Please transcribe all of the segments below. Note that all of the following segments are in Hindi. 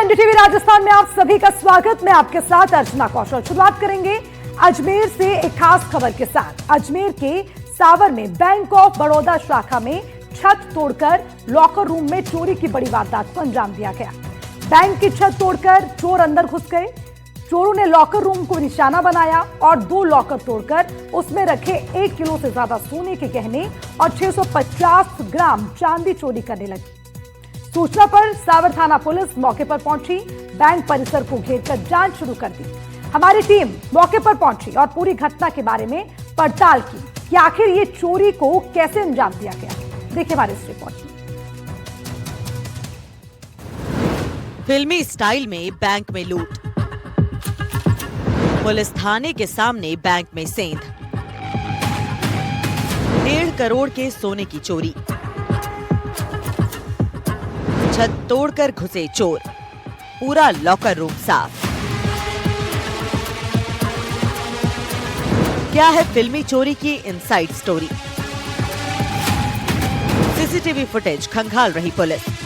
एनडीटीवी राजस्थान में आप सभी का स्वागत। मैं आपके साथ अर्चना कौशल। शुरुआत करेंगे अजमेर से एक खास खबर के साथ। अजमेर के सावर में बैंक ऑफ बड़ौदा शाखा में छत तोड़कर लॉकर रूम में चोरी की बड़ी वारदात को अंजाम दिया गया। बैंक की छत तोड़कर चोर अंदर घुस गए। चोरों ने लॉकर रूम को निशाना बनाया और 2 लॉकर तोड़कर उसमें रखे 1 किलो से ज्यादा सोने के गहने और 650 ग्राम चांदी चोरी करने लगे। सूचना पर सावर थाना पुलिस मौके पर पहुंची, बैंक परिसर को घेरकर जांच शुरू कर दी। हमारी टीम मौके पर पहुंची और पूरी घटना के बारे में पड़ताल की कि आखिर ये चोरी को कैसे अंजाम दिया गया। देखिए हमारी इस रिपोर्ट में। फिल्मी स्टाइल में बैंक में लूट, पुलिस थाने के सामने बैंक में सेंध, 1.5 करोड़ के सोने की चोरी, छत तोड़कर घुसे चोर, पूरा लॉकर रूम साफ। क्या है फिल्मी चोरी की इनसाइड स्टोरी? सीसीटीवी फुटेज खंगाल रही पुलिस।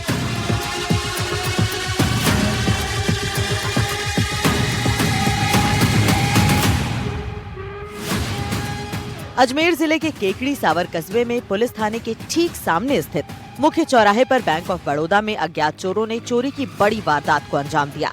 अजमेर जिले के केकड़ी सावर कस्बे में पुलिस थाने के ठीक सामने स्थित मुख्य चौराहे पर बैंक ऑफ बड़ौदा में अज्ञात चोरों ने चोरी की बड़ी वारदात को अंजाम दिया।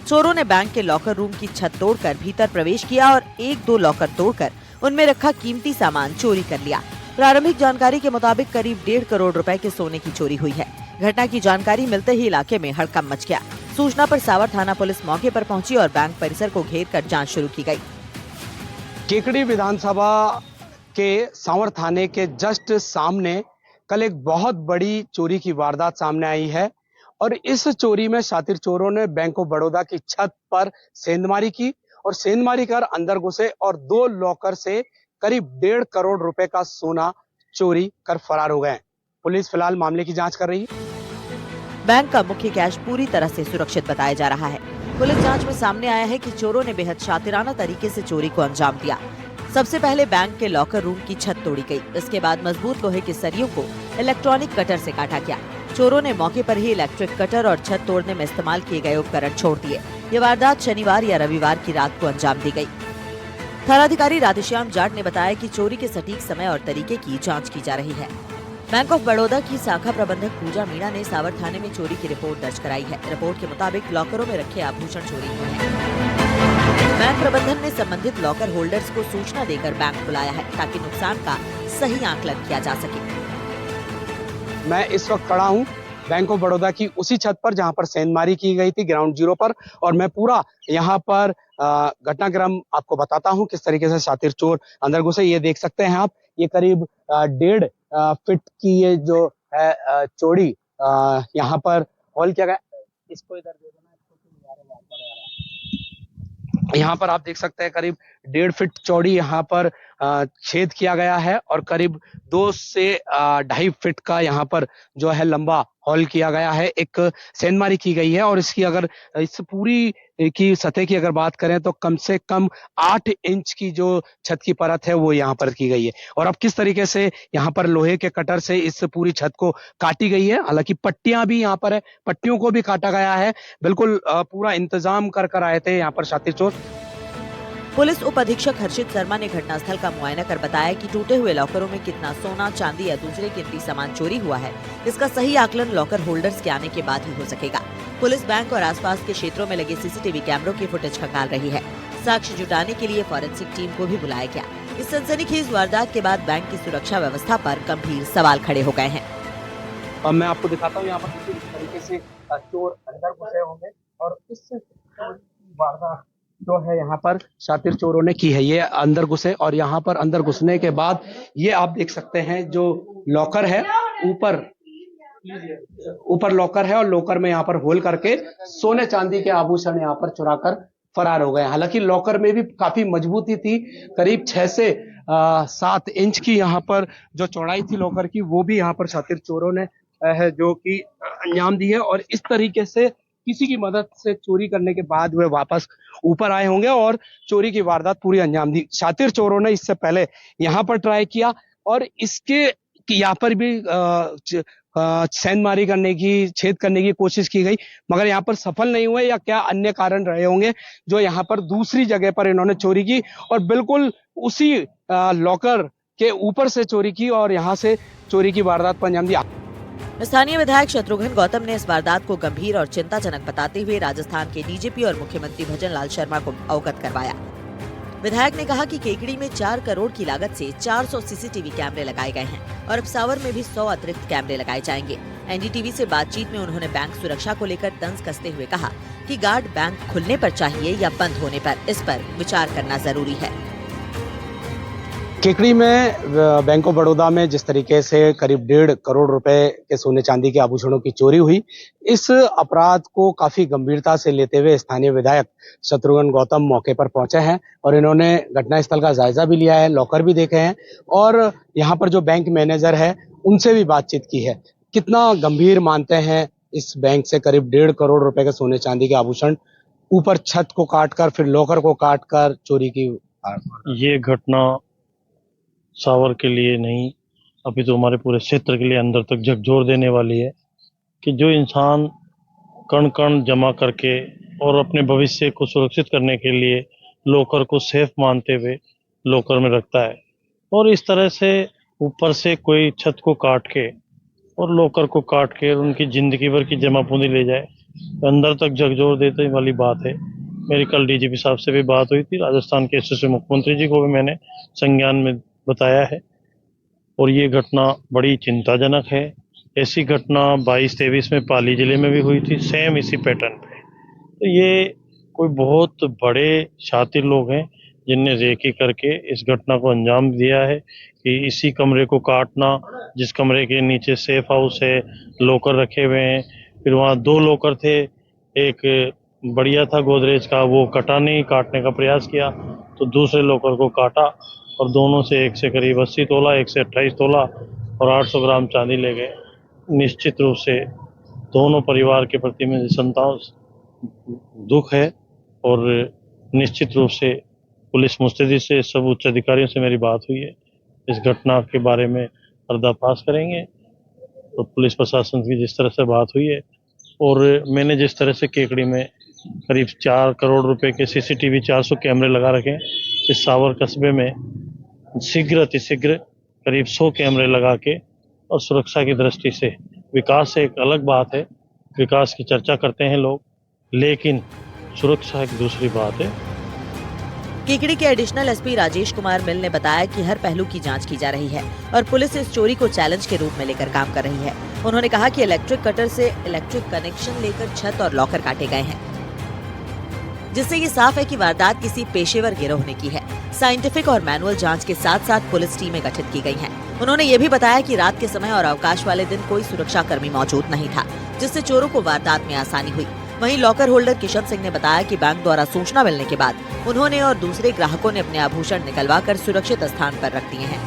चोरों ने बैंक के लॉकर रूम की छत तोड़कर भीतर प्रवेश किया और 1-2 लॉकर तोड़कर उनमें रखा कीमती सामान चोरी कर लिया। प्रारंभिक जानकारी के मुताबिक करीब 1.5 करोड़ रुपए के सोने की चोरी हुई है। घटना की जानकारी मिलते ही इलाके में हड़कंप मच गया। सूचना पर सावर थाना पुलिस मौके पर पहुंची और बैंक परिसर को घेर कर जाँच शुरू की गयी। केकड़ी विधानसभा के सावर थाने के जस्ट सामने कल एक बहुत बड़ी चोरी की वारदात सामने आई है और इस चोरी में शातिर चोरों ने बैंक ऑफ बड़ौदा की छत पर सेंधमारी की और सेंधमारी कर अंदर घुसे और 2 लॉकर से करीब 1.5 करोड़ रुपए का सोना चोरी कर फरार हो गए। पुलिस फिलहाल मामले की जांच कर रही है। बैंक का मुख्य कैश पूरी तरह से सुरक्षित बताया जा रहा है। पुलिस जांच में सामने आया है कि चोरों ने बेहद शातिराना तरीके से चोरी को अंजाम दिया। सबसे पहले बैंक के लॉकर रूम की छत तोड़ी गई। इसके बाद मजबूत लोहे के सरियों को इलेक्ट्रॉनिक कटर से काटा गया। चोरों ने मौके पर ही इलेक्ट्रिक कटर और छत तोड़ने में इस्तेमाल किए गए उपकरण छोड़ दिए। ये वारदात शनिवार या रविवार की रात को अंजाम दी गई। थानाधिकारी राधेश्याम जाट ने बताया कि चोरी के सटीक समय और तरीके की जाँच की जा रही है। बैंक ऑफ बड़ौदा की शाखा प्रबंधक पूजा मीणा ने सावर थाने में चोरी की रिपोर्ट दर्ज कराई है। रिपोर्ट के मुताबिक लॉकरों में रखे आभूषण चोरी हुए हैं। बैंक प्रबंधन ने संबंधित लॉकर होल्डर्स को सूचना देकर बैंक बुलाया है ताकि नुकसान का सही आकलन किया जा सके। मैं इस वक्त खड़ा हूँ बैंक ऑफ बड़ौदा की उसी छत पर जहां पर सेंधमारी की गई थी ग्राउंड जीरो पर, और मैं पूरा यहाँ पर घटनाक्रम आपको बताता हूँ किस तरीके से शातिर चोर अंदर घुसे। ये देख सकते हैं आप, ये करीब 1.5 फीट की ये जो है चौड़ी यहाँ पर हॉल किया गया। इसको इधर दे देना, यहाँ पर आप देख सकते हैं करीब 1.5 फीट चौड़ी यहाँ पर छेद किया गया है और करीब 2 से 2.5 फीट का यहाँ पर जो है लंबा हॉल किया गया है। एक सेंधमारी की गई है और इसकी अगर इस पूरी की सतह की अगर बात करें तो कम से कम 8 इंच की जो छत की परत है वो यहाँ पर की गई है। और अब किस तरीके से यहाँ पर लोहे के कटर से इस पूरी छत को काटी गई है। हालांकि पट्टियां भी यहाँ पर है, पट्टियों को भी काटा गया है। बिल्कुल पूरा इंतजाम कर आए थे यहाँ पर शातिर चोर। पुलिस उप अधीक्षक हर्षित शर्मा ने घटनास्थल का मुआयना कर बताया कि टूटे हुए लॉकरों में कितना सोना, चांदी या दूसरे कीमती सामान चोरी हुआ है, इसका सही आकलन लॉकर होल्डर्स के आने के बाद ही हो सकेगा। पुलिस बैंक और आसपास के क्षेत्रों में लगे सीसीटीवी कैमरों की फुटेज खंगाल रही है। साक्ष्य जुटाने के लिए फॉरेंसिक टीम को भी बुलाया गया। इस सनसनीखेज वारदात के बाद बैंक की सुरक्षा व्यवस्था पर गंभीर सवाल खड़े हो गए हैं। अब मैं आपको दिखाता हूँ यहाँ पर किस तरीके से चोर अंदर घुसे होंगे और इस वारदात जो है यहाँ पर शातिर चोरों ने की है। ये अंदर घुसे और यहाँ पर अंदर घुसने के बाद ये आप देख सकते हैं जो लॉकर है, ऊपर लॉकर है और लॉकर में यहाँ पर होल करके सोने चांदी के आभूषण यहाँ पर चुराकर फरार हो गए। हालांकि लॉकर में भी काफी मजबूती थी, करीब 6 से 7 इंच की यहाँ पर जो चौड़ाई थी लॉकर की, वो भी यहाँ पर शातिर चोरों ने है जो कि अंजाम दी है। और इस तरीके से किसी की मदद से चोरी करने के बाद वे वापस ऊपर आए होंगे और चोरी की वारदात पूरी अंजाम दी। शातिर चोरों ने इससे पहले यहाँ पर ट्राई किया और इसके कि यहाँ पर भी सेंधमारी करने की, छेद करने की कोशिश की गई, मगर यहाँ पर सफल नहीं हुए, या क्या अन्य कारण रहे होंगे जो यहाँ पर दूसरी जगह पर इन्होंने चोरी की और बिल्कुल उसी लॉकर के ऊपर से चोरी की और यहाँ से चोरी की वारदात को अंजाम दिया। स्थानीय विधायक शत्रुघ्न गौतम ने इस वारदात को गंभीर और चिंताजनक बताते हुए राजस्थान के डीजीपी और मुख्यमंत्री भजन लाल शर्मा को अवगत करवाया। विधायक ने कहा कि केकड़ी में 4 करोड़ की लागत से 400 सीसीटीवी कैमरे लगाए गए हैं और अब सावर में भी 100 अतिरिक्त कैमरे लगाए जाएंगे। एनडीटीवी से बातचीत में उन्होंने बैंक सुरक्षा को लेकर तंज कसते हुए कहा कि गार्ड बैंक खुलने पर चाहिए या बंद होने पर, इस पर विचार करना जरूरी है। केकड़ी में बैंक ऑफ बड़ौदा में जिस तरीके से करीब 1.5 करोड़ रुपए के सोने चांदी के आभूषणों की चोरी हुई, इस अपराध को काफी गंभीरता से लेते हुए स्थानीय विधायक शत्रुघ्न गौतम मौके पर पहुंचे हैं और इन्होंने घटनास्थल का जायजा भी लिया है, लॉकर भी देखे हैं और यहाँ पर जो बैंक मैनेजर है उनसे भी बातचीत की है। कितना गंभीर मानते हैं इस बैंक से करीब 1.5 करोड़ रुपए के सोने चांदी के आभूषण ऊपर छत को काटकर फिर लॉकर को काटकर चोरी की? ये घटना सावर के लिए नहीं, अभी तो हमारे पूरे क्षेत्र के लिए अंदर तक झकझोर देने वाली है कि जो इंसान कण कण जमा करके और अपने भविष्य को सुरक्षित करने के लिए लॉकर को सेफ मानते हुए लॉकर में रखता है और इस तरह से ऊपर से कोई छत को काट के और लॉकर को काट के उनकी जिंदगी भर की जमा पूंजी ले जाए, तो अंदर तक झकझोर देने वाली बात है। मेरी कल डीजीपी साहब से भी बात हुई थी, राजस्थान के यशस्वी मुख्यमंत्री जी को भी मैंने संज्ञान में बताया है और ये घटना बड़ी चिंताजनक है। ऐसी घटना 22-23 में पाली जिले में भी हुई थी, सेम इसी पैटर्न पे। तो ये कोई बहुत बड़े शातिर लोग हैं जिनने रेकी करके इस घटना को अंजाम दिया है कि इसी कमरे को काटना, जिस कमरे के नीचे सेफ हाउस है, लॉकर रखे हुए हैं, फिर वहाँ 2 लॉकर थे, एक बढ़िया था गोदरेज का, वो कटा नहीं, काटने का प्रयास किया तो दूसरे लॉकर को काटा और दोनों से एक से करीब 80 तोला, एक से 28 तोला और 800 ग्राम चांदी ले गए। निश्चित रूप से दोनों परिवार के प्रति में संताप दुख है और निश्चित रूप से पुलिस मुस्तैदी से सब उच्च अधिकारियों से मेरी बात हुई है, इस घटना के बारे में पर्दाफाश करेंगे। तो पुलिस प्रशासन की जिस तरह से बात हुई है और मैंने जिस तरह से केकड़ी में करीब 4 करोड़ रुपए के सीसीटीवी 400 कैमरे लगा रखे, इस सावर कस्बे में शीघ्र अतिशीघ्र करीब 100 कैमरे लगा के और सुरक्षा की दृष्टि से, विकास से एक अलग बात है, विकास की चर्चा करते हैं लोग, लेकिन सुरक्षा एक दूसरी बात है। केकड़ी के एडिशनल एसपी राजेश कुमार मिल ने बताया कि हर पहलू की जांच की जा रही है और पुलिस इस चोरी को चैलेंज के रूप में लेकर काम कर रही है। उन्होंने कहा कि इलेक्ट्रिक कटर से इलेक्ट्रिक कनेक्शन लेकर छत और लॉकर काटे गए हैं, जिससे ये साफ है कि वारदात किसी पेशेवर गिरोह ने की है। साइंटिफिक और मैनुअल जांच के साथ साथ पुलिस टीमें गठित की गई हैं। उन्होंने ये भी बताया कि रात के समय और अवकाश वाले दिन कोई सुरक्षा कर्मी मौजूद नहीं था, जिससे चोरों को वारदात में आसानी हुई। वहीं लॉकर होल्डर किशन सिंह ने बताया कि बैंक द्वारा सूचना मिलने के बाद उन्होंने और दूसरे ग्राहकों ने अपने आभूषण निकलवाकर सुरक्षित स्थान पर रख दिए हैं।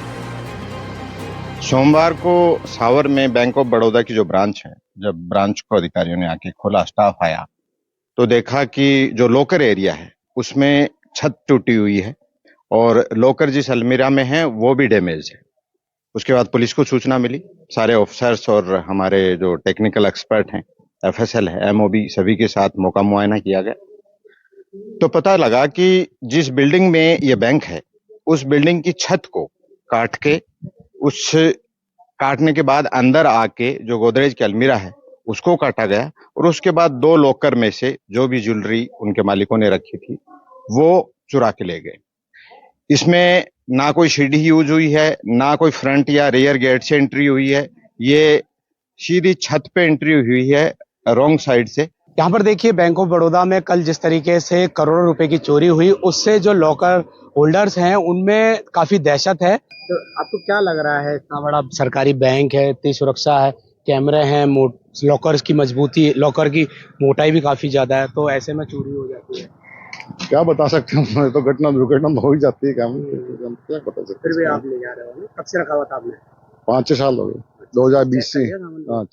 सोमवार को सावर में बैंक ऑफ बड़ौदा की जो ब्रांच है, जब ब्रांच को अधिकारियों ने आके खोला, स्टाफ आया तो देखा कि जो लॉकर एरिया है उसमें छत टूटी हुई है और लॉकर जिस अलमीरा में है वो भी डैमेज है। उसके बाद पुलिस को सूचना मिली, सारे ऑफिसर्स और हमारे जो टेक्निकल एक्सपर्ट हैं, एफएसएल है, एमओबी, सभी के साथ मौका मुआयना किया गया तो पता लगा कि जिस बिल्डिंग में ये बैंक है उस बिल्डिंग की छत को काट के, उस काटने के बाद अंदर आके जो गोदरेज की अलमीरा है उसको काटा गया और उसके बाद 2 लॉकर में से जो भी ज्वेलरी उनके मालिकों ने रखी थी वो चुरा के ले गए। इसमें ना कोई सीढ़ी यूज हुई है, ना कोई फ्रंट या रियर गेट से एंट्री हुई है, ये सीधी छत पे एंट्री हुई है रॉन्ग साइड से। यहाँ पर देखिए बैंक ऑफ बड़ौदा में कल जिस तरीके से करोड़ों रुपए की चोरी हुई, उससे जो लॉकर होल्डर्स हैं उनमें काफी दहशत है। तो आपको क्या लग रहा है, इतना बड़ा सरकारी बैंक है, इतनी सुरक्षा है, कैमरे हैं, लॉकर्स की मजबूती, लॉकर की मोटाई भी काफी ज्यादा है, तो ऐसे में चोरी हो जाती है? क्या बता सकते हैं, तो घटना दुर्घटना हो ही जाती है, क्या बता सकते। फिर भी आप ले जा रहे हो, कब से रखा हुआ था आपने? 5-6 साल हो गए, 2020 से। हाँ,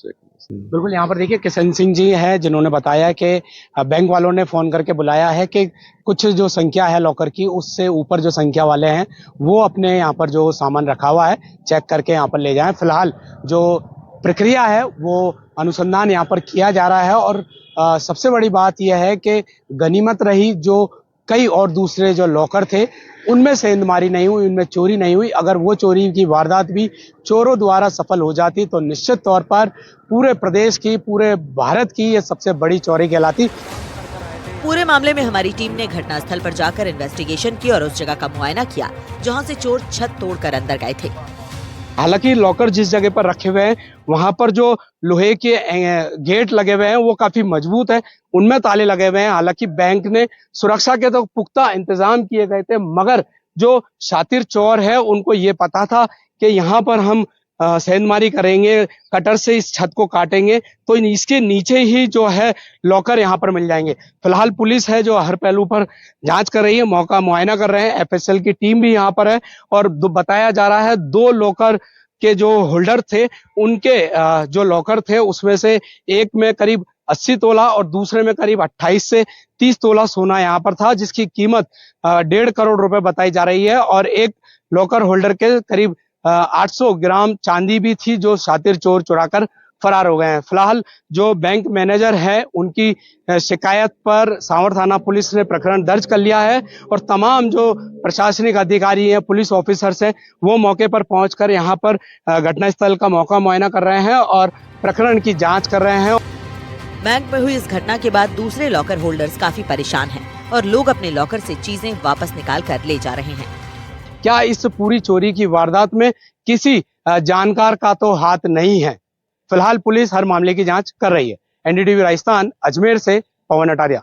बिल्कुल, यहाँ पर देखिए किशन सिंह जी हैं जिन्होंने बताया कि बैंक वालों ने फोन करके बुलाया है कि कुछ जो संख्या है लॉकर की उससे ऊपर जो संख्या वाले हैं वो अपने यहाँ पर जो सामान रखा हुआ है चेक करके यहाँ पर ले जाएं। फिलहाल जो प्रक्रिया है वो अनुसंधान यहाँ पर किया जा रहा है और सबसे बड़ी बात यह है कि गनीमत रही जो कई और दूसरे जो लॉकर थे उनमें सेंधमारी नहीं हुई, उनमें चोरी नहीं हुई। अगर वो चोरी की वारदात भी चोरों द्वारा सफल हो जाती तो निश्चित तौर पर पूरे प्रदेश की, पूरे भारत की ये सबसे बड़ी चोरी कहलाती। पूरे मामले में हमारी टीम ने घटनास्थल पर जाकर इन्वेस्टिगेशन की और उस जगह का मुआयना किया जहां से चोर छत तोड़कर अंदर गए थे। हालांकि लॉकर जिस जगह पर रखे हुए हैं वहां पर जो लोहे के गेट लगे हुए हैं वो काफी मजबूत है, उनमें ताले लगे हुए हैं। हालांकि बैंक ने सुरक्षा के तो पुख्ता इंतजाम किए गए थे, मगर जो शातिर चोर है उनको ये पता था कि यहाँ पर हम सेंधमारी करेंगे, कटर से इस छत को काटेंगे तो इसके नीचे ही जो है लॉकर यहाँ पर मिल जाएंगे। फिलहाल पुलिस है जो हर पहलू पर जांच कर रही है, मौका मुआयना कर रहे हैं। एफएसएल की टीम भी यहाँ पर है और बताया जा रहा है 2 लॉकर के जो होल्डर थे उनके जो लॉकर थे उसमें से एक में करीब 80 तोला और दूसरे में करीब 28 से 30 तोला सोना यहाँ पर था, जिसकी कीमत 1.5 करोड़ रुपए बताई जा रही है। और एक लॉकर होल्डर के करीब 800 ग्राम चांदी भी थी जो शातिर चोर चुराकर फरार हो गए हैं। फिलहाल जो बैंक मैनेजर है उनकी शिकायत पर सांवर थाना पुलिस ने प्रकरण दर्ज कर लिया है और तमाम जो प्रशासनिक अधिकारी हैं, पुलिस ऑफिसर्स हैं, वो मौके पर पहुंचकर यहाँ पर घटनास्थल का मौका मुआयना कर रहे हैं और प्रकरण की जांच कर रहे हैं। बैंक में हुई इस घटना के बाद दूसरे लॉकर होल्डर्स काफी परेशान हैं और लोग अपने लॉकर से चीजें वापस निकाल कर ले जा रहे हैं। क्या इस पूरी चोरी की वारदात में किसी जानकार का तो हाथ नहीं है? फिलहाल पुलिस हर मामले की जांच कर रही है। एनडीटीवी राजस्थान अजमेर से पवन अटारिया।